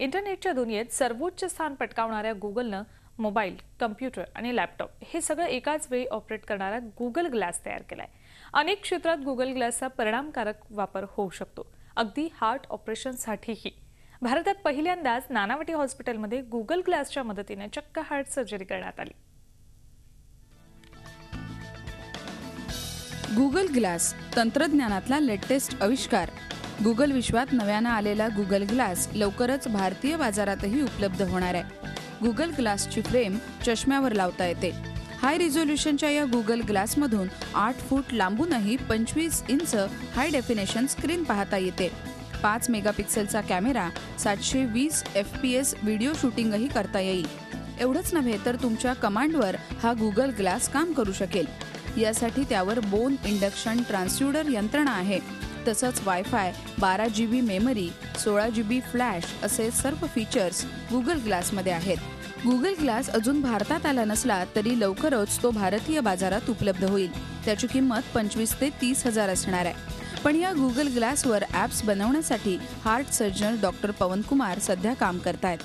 इंटरनेटच्या दुनियेत सर्वोच्च स्थान पटकावणाऱ्या गुगलनं मोबाईल, कम्प्युटर आणि लॅपटॉप हे सगळं एकाच वेळी ऑपरेट करणारा गुगल ग्लास तयार केलाय। अनेक क्षेत्रात गुगल ग्लासचा परिणामकारक वापर होऊ शकतो, अगदी हार्ट ऑपरेशनसाठीही। भारतात पहिल्यांदाच नानावटी हॉस्पिटलमध्ये गुगल ग्लासच्या मदतीने चक्क हार्ट सर्जरी करण्यात आली। गुगल ग्लास तंत्रज्ञानातला लेटेस्ट आविष्कार। गुगल विश्वात नव्यानं आलेला गुगल ग्लास लवकरच भारतीय बाजारातही उपलब्ध होणार आहे। गुगल ग्लासची फ्रेम चष्म्यावर लावता येते। हाय रिझोल्यूशनच्या या गुगल ग्लासमधून 8 फूट लांबूनही 25 इंच हाय डेफिनेशन स्क्रीन पाहता येते। 5 मेगापिक्सेलचा कॅमेरा 720 FPS व्हिडिओ शूटिंगही करता येईल। एवढंच नव्हे तर तुमच्या कमांडवर हा गुगल ग्लास काम करू शकेल। यासाठी त्यावर बोन इंडक्शन ट्रान्सड्यूसर यंत्रणा आहे। तसंच wifi, 12 GB memory, 16 GB flash असे सर्व फीचर्स गुगल ग्लासमध्ये आहेत। गुगल ग्लास अजून भारतात आला नसला तरी लवकरच तो भारतीय बाजारात उपलब्ध होईल। त्याची किंमत 25 ते 30 हजार असणार आहे। पण या गुगल ग्लासवर ॲप्स बनवण्यासाठी हार्ट सर्जन डॉक्टर पवन कुमार सध्या काम करतायत।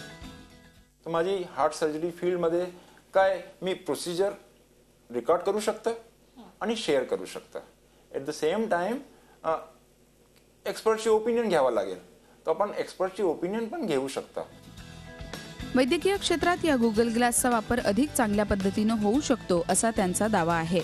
तर माझी हार्ट सर्जरी फील्डमध्ये काय मी प्रोसिजर रेकॉर्ड करू शकतो आणि शेअर करू शकतो। ॲट द सेम टाइम एक्सपर्टची ओपिनियन घ्यावा लागेल, तर आपण एक्सपर्टची ओपिनियन पण घेऊ शकतो। वैद्यकीय क्षेत्रात या गुगल ग्लासचा वापर अधिक चांगल्या पद्धतीने होऊ शकतो असा त्यांचा दावा आहे।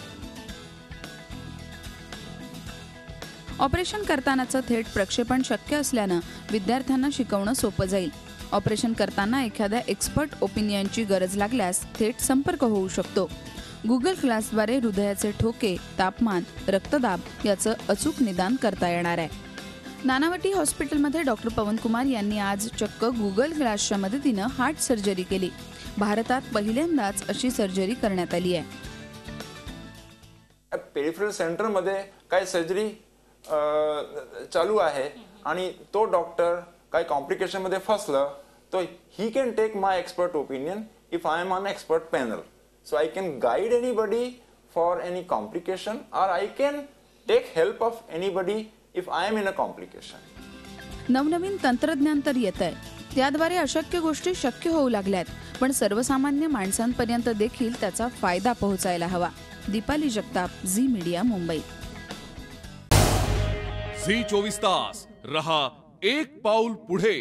ऑपरेशन करतानाचं थेट प्रक्षेपण शक्य असल्यानं विद्यार्थ्यांना शिकवणं सोपं जाईल। ऑपरेशन करताना एखाद्या एक्सपर्ट ओपिनियनची गरज लागल्यास थेट संपर्क होऊ शकतो। गुगल ग्लासद्वारे हृदयाचे ठोके, तापमान, रक्तदाब याचं अचूक निदान करता येणार आहे। नानावटी हॉस्पिटलमध्ये डॉक्टर पवन कुमार यांनी आज चक्क गुगल ग्लासच्या मदतीनं हार्ट सर्जरी केली। भारतात पहिल्यांदाच अशी सर्जरी करण्यात आली आहे। पेरिफेरल सेंटरमध्ये काय सर्जरी चालू आहे आणि तो डॉक्टर काय कॉम्प्लिकेशनमध्ये फसलं, तो he can take my expert opinion if I am on expert panel. So I can guide anybody for any complication, or I can take help of anybody if I am in a complication. नवनवीन तंत्रज्ञान तर येतंय, त्याद्वारे अशक्य गोष्टी शक्य होऊ लागल्यात, पण सर्वसामान्य माणसांपर्यंत देखील त्याचा फायदा पोहोचायला हवा। दीपाली जगताप, झी मीडिया, मुंबई। झी 24 तास रहा एक पाऊल पुढे।